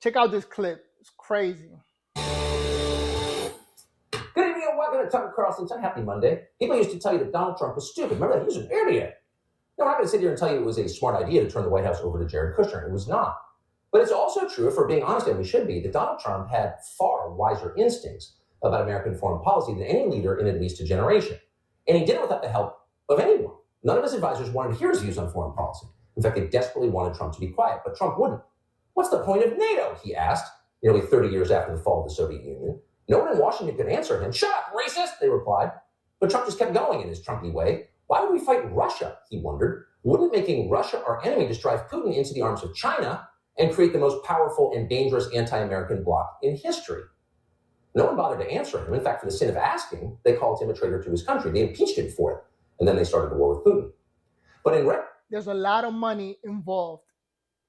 Check out this clip. It's crazy. Good evening and welcome to Tucker Carlson's Happy Monday. People used to tell you that Donald Trump was stupid. Remember that? He was an idiot. No, I'm not going to sit here and tell you it was a smart idea to turn the White House over to Jared Kushner. It was not. But it's also true, if we're being honest, and we should be, that Donald Trump had far wiser instincts about American foreign policy than any leader in at least a generation. And he did it without the help of anyone. None of his advisors wanted to hear his views on foreign policy. In fact, they desperately wanted Trump to be quiet, but Trump wouldn't. What's the point of NATO? He asked, nearly 30 years after the fall of the Soviet Union. No one in Washington could answer him. Shut up, racist, they replied. But Trump just kept going in his Trumpy way. Why would we fight Russia, he wondered. Wouldn't making Russia our enemy just drive Putin into the arms of China and create the most powerful and dangerous anti-American bloc in history? No one bothered to answer him. In fact, for the sin of asking, they called him a traitor to his country. They impeached him for it. And then they started the war with Putin. But there's a lot of money involved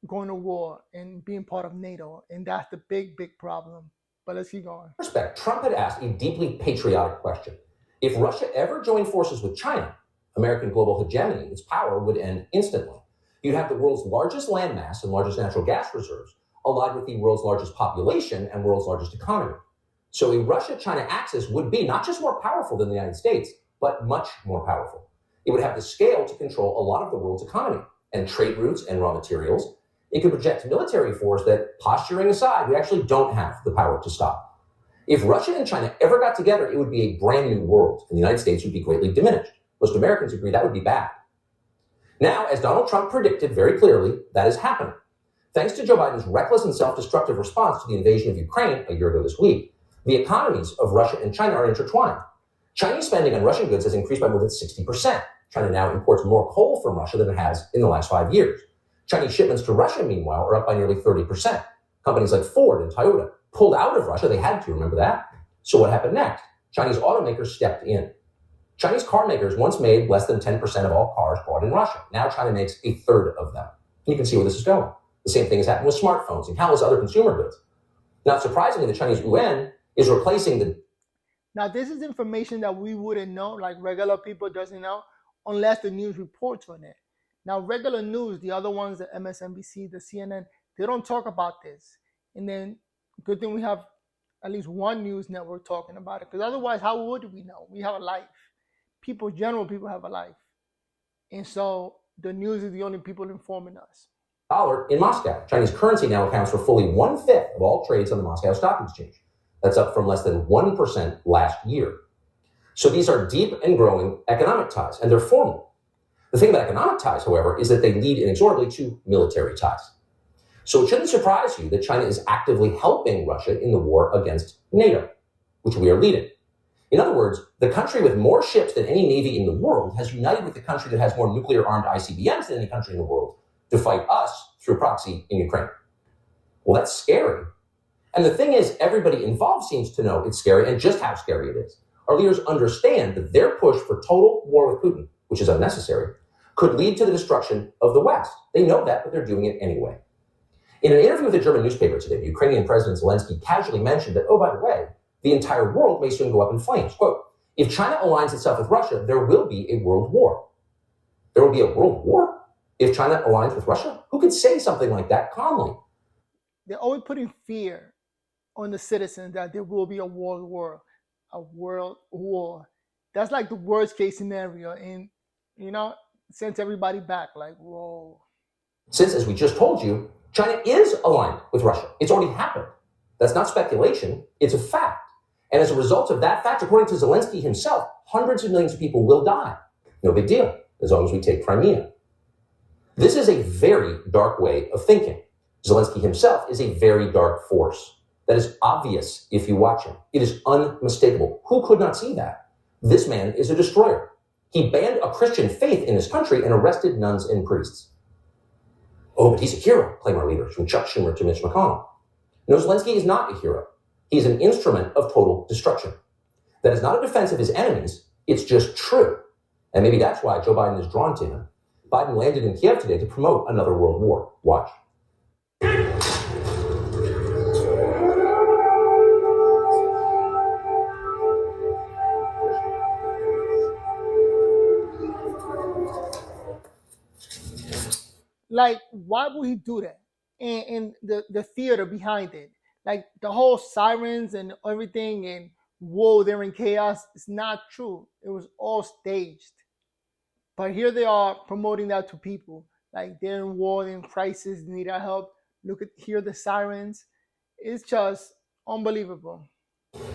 going to war and being part of NATO. And that's the big, big problem. But let's keep going. Respect, Trump had asked a deeply patriotic question. If Russia ever joined forces with China, American global hegemony, its power would end instantly. You'd have the world's largest landmass and largest natural gas reserves, allied with the world's largest population and world's largest economy. So a Russia-China axis would be not just more powerful than the United States, but much more powerful. It would have the scale to control a lot of the world's economy and trade routes and raw materials. It could project military force that, posturing aside, we actually don't have the power to stop. If Russia and China ever got together, it would be a brand new world, and the United States would be greatly diminished. Most Americans agree that would be bad. Now, as Donald Trump predicted very clearly, that is happening. Thanks to Joe Biden's reckless and self-destructive response to the invasion of Ukraine a year ago this week, the economies of Russia and China are intertwined. Chinese spending on Russian goods has increased by more than 60%. China now imports more coal from Russia than it has in the last 5 years. Chinese shipments to Russia, meanwhile, are up by nearly 30%. Companies like Ford and Toyota pulled out of Russia. They had to, remember that? So what happened next? Chinese automakers stepped in. Chinese car makers once made less than 10% of all cars bought in Russia. Now China makes a third of them. You can see where this is going. The same thing has happened with smartphones and countless other consumer goods. Not surprisingly, the Chinese yuan is replacing the... Now, this is information that we wouldn't know, like regular people doesn't know, unless the news reports on it. Now, regular news, the other ones, the MSNBC, the CNN, they don't talk about this. And then, good thing we have at least one news network talking about it, because otherwise, how would we know? We have a life. General people have a life. And so the news is the only people informing us. Dollar in Moscow. Chinese currency now accounts for fully 1/5 of all trades on the Moscow Stock Exchange. That's up from less than 1% last year. So these are deep and growing economic ties, and they're formal. The thing about economic ties, however, is that they lead inexorably to military ties. So it shouldn't surprise you that China is actively helping Russia in the war against NATO, which we are leading. In other words, the country with more ships than any navy in the world has united with the country that has more nuclear-armed ICBMs than any country in the world to fight us through proxy in Ukraine. Well, that's scary. And the thing is, everybody involved seems to know it's scary and just how scary it is. Our leaders understand that their push for total war with Putin, which is unnecessary, could lead to the destruction of the West. They know that, but they're doing it anyway. In an interview with a German newspaper today, Ukrainian President Zelensky casually mentioned that, oh, by the way, the entire world may soon go up in flames. Quote, if China aligns itself with Russia, there will be a world war. There will be a world war if China aligns with Russia? Who could say something like that calmly? They're always putting fear on the citizens that there will be a world war. A world war. That's like the worst case scenario. And, sends everybody back like, whoa. Since, as we just told you, China is aligned with Russia. It's already happened. That's not speculation. It's a fact. And as a result of that fact, according to Zelensky himself, hundreds of millions of people will die. No big deal, as long as we take Crimea. This is a very dark way of thinking. Zelensky himself is a very dark force. That is obvious if you watch him. It is unmistakable. Who could not see that? This man is a destroyer. He banned a Christian faith in his country and arrested nuns and priests. Oh, but he's a hero, claim our leaders, from Chuck Schumer to Mitch McConnell. No, Zelensky is not a hero. He's an instrument of total destruction. That is not a defense of his enemies. It's just true. And maybe that's why Joe Biden is drawn to him. Biden landed in Kiev today to promote another world war. Watch. Like, why would he do that? and the theater behind it. Like the whole sirens and everything and whoa, they're in chaos. It's not true. It was all staged. But here they are promoting that to people. Like they're in war, they're in crisis, they need our help. Hear the sirens. It's just unbelievable.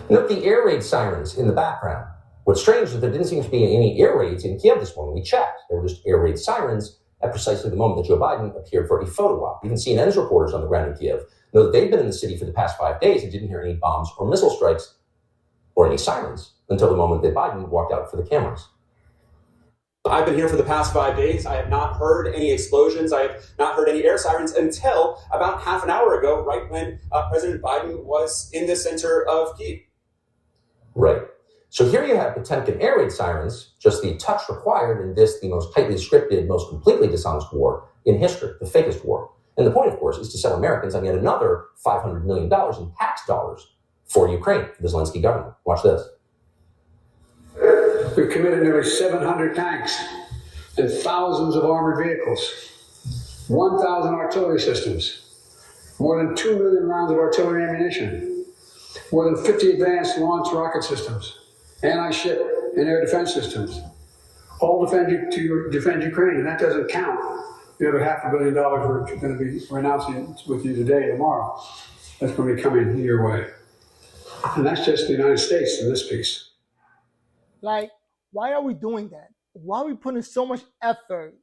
Note the air raid sirens in the background. What's strange is there didn't seem to be any air raids in Kiev this morning. We checked. There were just air raid sirens at precisely the moment that Joe Biden appeared for a photo op. Even CNN's reporters on the ground in Kiev know that they've been in the city for the past 5 days and didn't hear any bombs or missile strikes or any sirens until the moment that Biden walked out for the cameras. I've been here for the past 5 days. I have not heard any explosions. I have not heard any air sirens until about half an hour ago, right when President Biden was in the center of Kyiv. Right. So here you have Potemkin air raid sirens, just the touch required in this, the most tightly scripted, most completely dishonest war in history, the fakest war. And the point, of course, is to sell Americans on yet another $500 million in tax dollars for Ukraine, for the Zelensky government. Watch this. We've committed nearly 700 tanks and thousands of armored vehicles, 1,000 artillery systems, more than 2 million rounds of artillery ammunition, more than 50 advanced launch rocket systems, anti-ship and air defense systems, all defend Ukraine, and that doesn't count the other $500 million we're going to be announcing with you today, tomorrow. That's going to be coming your way. And that's just the United States in this piece. Like, why are we doing that? Why are we putting so much effort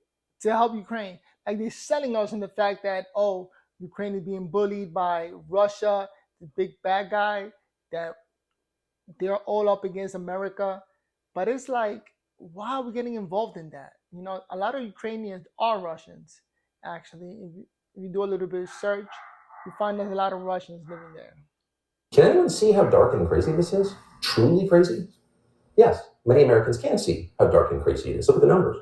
to help Ukraine? Like, they're selling us on the fact that, oh, Ukraine is being bullied by Russia, the big bad guy, that they're all up against America. But it's like, why are we getting involved in that? You know, a lot of Ukrainians are Russians, actually. If you do a little bit of search, you find there's a lot of Russians living there. Can anyone see how dark and crazy this is? Truly crazy? Yes, many Americans can see how dark and crazy it is. Look at the numbers.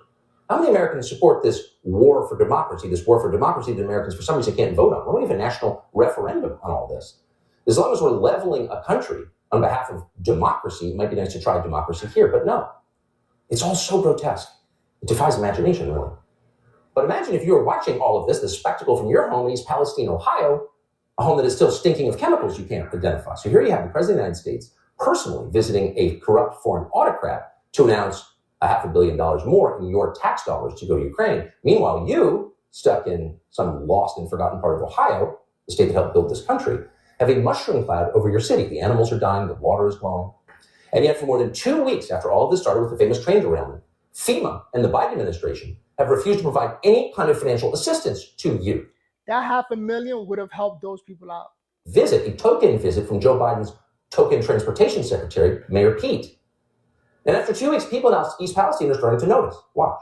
How many Americans support this war for democracy that Americans for some reason can't vote on? We don't have a national referendum on all this. As long as we're leveling a country on behalf of democracy, it might be nice to try democracy here, but no. It's all so grotesque. It defies imagination, really. But imagine if you were watching all of this, the spectacle from your home in East Palestine, Ohio, a home that is still stinking of chemicals you can't identify. So here you have the President of the United States personally visiting a corrupt foreign autocrat to announce $500 million more in your tax dollars to go to Ukraine. Meanwhile, you, stuck in some lost and forgotten part of Ohio, the state that helped build this country, have a mushroom cloud over your city. The animals are dying, the water is glowing. And yet for more than 2 weeks after all of this started with the famous train derailment, FEMA and the Biden administration have refused to provide any kind of financial assistance to you. That $500,000 would have helped those people out. A token visit from Joe Biden's token transportation secretary, Mayor Pete. And after 2 weeks, people in East Palestine are starting to notice. Watch.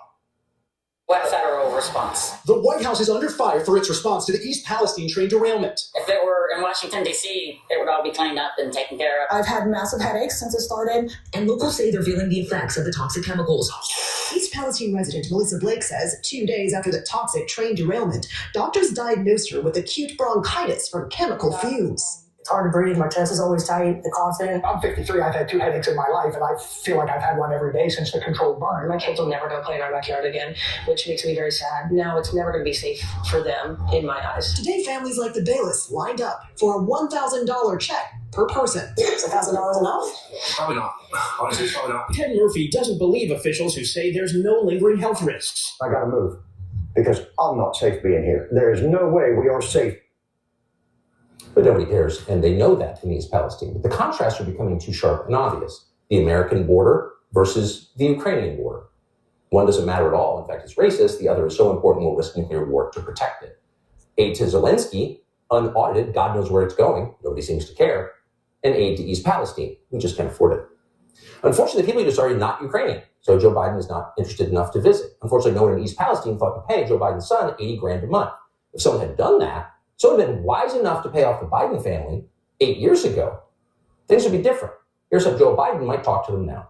What federal response? The White House is under fire for its response to the East Palestine train derailment. If it were in Washington, D.C., it would all be cleaned up and taken care of. I've had massive headaches since it started. And locals say they're feeling the effects of the toxic chemicals. East Palestine resident Melissa Blake says 2 days after the toxic train derailment, doctors diagnosed her with acute bronchitis from chemical fumes. It's hard to breathe. My chest is always tight. The coughing. I'm 53. I've had 2 headaches in my life, and I feel like I've had one every day since the controlled burn. My kids will never go play in our backyard again, which makes me very sad. Now it's never going to be safe for them, in my eyes. Today, families like the Bayless lined up for a $1,000 check per person. Is $1,000 enough? Probably not. Honestly, probably not. Ted Murphy doesn't believe officials who say there's no lingering health risks. I gotta move because I'm not safe being here. There is no way we are safe. But nobody cares, and they know that in East Palestine. But the contrasts are becoming too sharp and obvious. The American border versus the Ukrainian border. One doesn't matter at all. In fact, it's racist. The other is so important we'll risk nuclear war to protect it. Aid to Zelensky, unaudited, God knows where it's going. Nobody seems to care. And aid to East Palestine. We just can't afford it. Unfortunately, the people who just are not Ukrainian. So Joe Biden is not interested enough to visit. Unfortunately, no one in East Palestine thought to pay Joe Biden's son $80,000 a month. If someone had done that, someone had been wise enough to pay off the Biden family 8 years ago, things would be different. Here's how Joe Biden might talk to them now.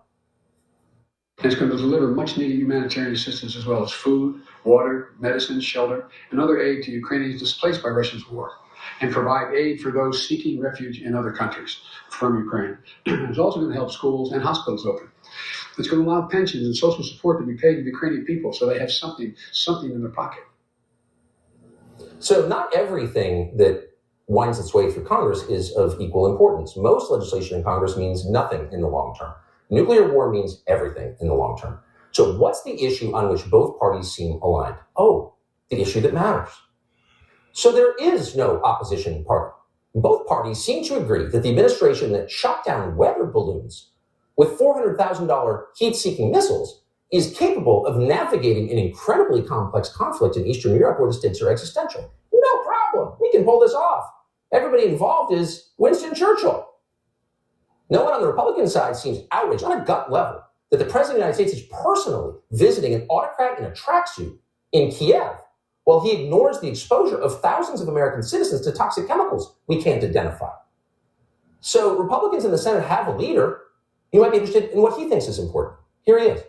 It's going to deliver much needed humanitarian assistance as well as food, water, medicine, shelter, and other aid to Ukrainians displaced by Russia's war, and provide aid for those seeking refuge in other countries from Ukraine. It's also going to help schools and hospitals open. It's going to allow pensions and social support to be paid to the Ukrainian people so they have something in their pocket. So not everything that winds its way through Congress is of equal importance. Most legislation in Congress means nothing in the long term. Nuclear war means everything in the long term. So what's the issue on which both parties seem aligned? Oh, the issue that matters. So there is no opposition party. Both parties seem to agree that the administration that shot down weather balloons with $400,000 heat-seeking missiles is capable of navigating an incredibly complex conflict in Eastern Europe where the stakes are existential. No problem. We can pull this off. Everybody involved is Winston Churchill. No one on the Republican side seems outraged on a gut level that the President of the United States is personally visiting an autocrat in a tracksuit in Kiev while he ignores the exposure of thousands of American citizens to toxic chemicals we can't identify. So Republicans in the Senate have a leader. You might be interested in what he thinks is important. Here he is.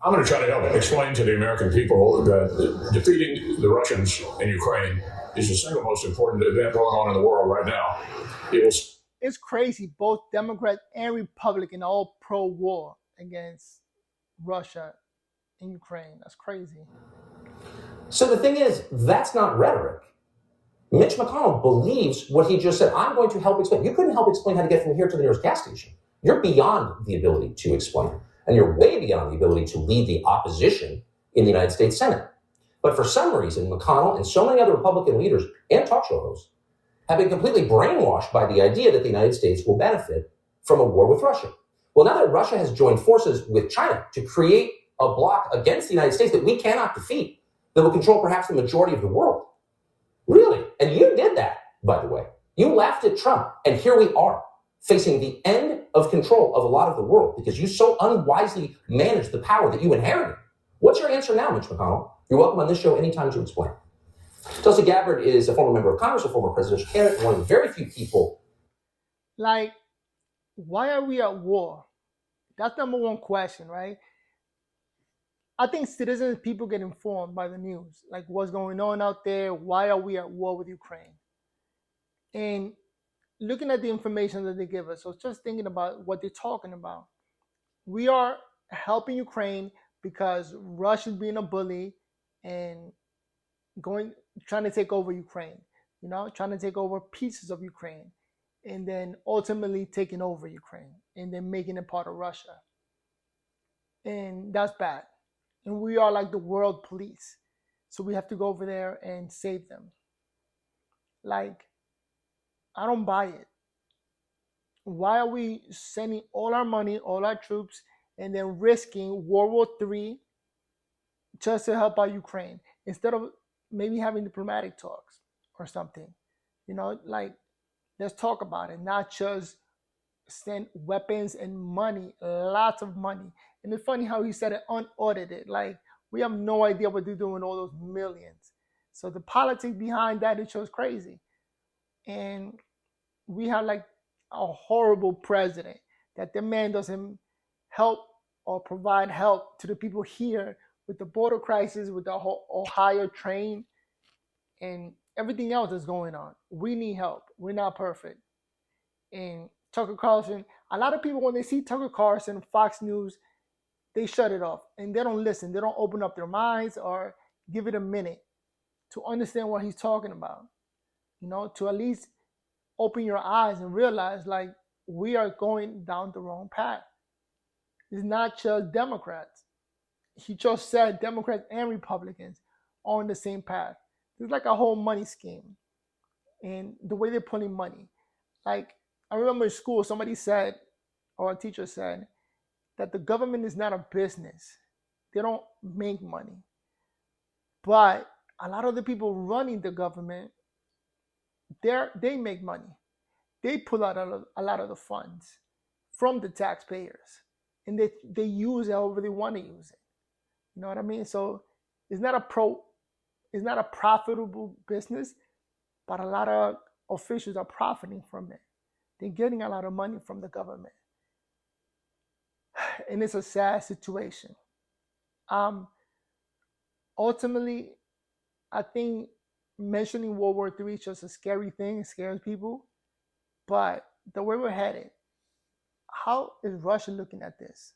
I'm going to try to help explain to the American people that defeating the Russians in Ukraine is the single most important event going on in the world right now. It's crazy. Both Democrat and Republican are all pro-war against Russia and Ukraine. That's crazy. So the thing is, that's not rhetoric. Mitch McConnell believes what he just said. I'm going to help explain. You couldn't help explain how to get from here to the nearest gas station. You're beyond the ability to explain. And you're way beyond the ability to lead the opposition in the United States Senate. But for some reason, McConnell and so many other Republican leaders and talk show hosts have been completely brainwashed by the idea that the United States will benefit from a war with Russia. Well, now that Russia has joined forces with China to create a bloc against the United States that we cannot defeat, that will control perhaps the majority of the world. Really? And you did that, by the way. You laughed at Trump, and here we are, facing the end of control of a lot of the world because you so unwisely managed the power that you inherited. What's your answer now, Mitch McConnell? You're welcome on this show anytime to explain. Tulsi Gabbard is a former member of Congress, a former presidential candidate, and one of the very few people. Like, why are we at war? That's number one question, right? I think citizens, people get informed by the news, like what's going on out there. Why are we at war with Ukraine? And looking at the information that they give us, so just thinking about what they're talking about. We are helping Ukraine because Russia's being a bully and trying to take over Ukraine, trying to take over pieces of Ukraine and then ultimately taking over Ukraine and then making it part of Russia. And that's bad. And we are like the world police. So we have to go over there and save them. Like, I don't buy it. Why are we sending all our money, all our troops, and then risking World War III just to help out Ukraine instead of maybe having diplomatic talks or something? Like, let's talk about it, not just send weapons and money, lots of money. And it's funny how he said it unaudited. Like, we have no idea what they're doing with all those millions. So the politics behind that, it shows crazy. And we have like a horrible president that the man doesn't help or provide help to the people here with the border crisis, with the whole Ohio train and everything else that's going on. We need help. We're not perfect. And Tucker Carlson, a lot of people, when they see Tucker Carlson, Fox News, they shut it off and they don't listen. They don't open up their minds or give it a minute to understand what he's talking about, to at least open your eyes and realize, like, we are going down the wrong path. It's not just Democrats. He just said Democrats and Republicans are on the same path. It's like a whole money scheme and the way they're pulling money. Like, I remember in school, somebody said, or a teacher said, that the government is not a business. They don't make money. But a lot of the people running the government, they make money. They pull out a lot of the funds from the taxpayers. And they use it however they want to use it. You know what I mean? So it's not a profitable business, but a lot of officials are profiting from it. They're getting a lot of money from the government. And it's a sad situation. Ultimately, I think mentioning World War III is just a scary thing. It scares people. But the way we're headed, how is Russia looking at this?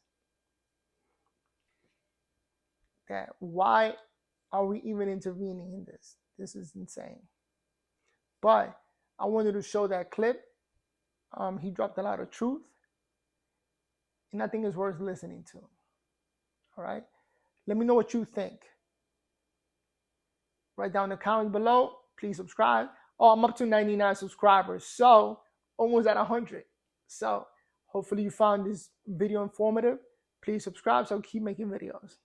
That why are we even intervening in this? This is insane. But I wanted to show that clip. He dropped a lot of truth, and I think it's worth listening to. All right? Let me know what you think. Write down in the comments below. Please subscribe. Oh, I'm up to 99 subscribers, so almost at 100. So hopefully you found this video informative. Please subscribe so I'll keep making videos.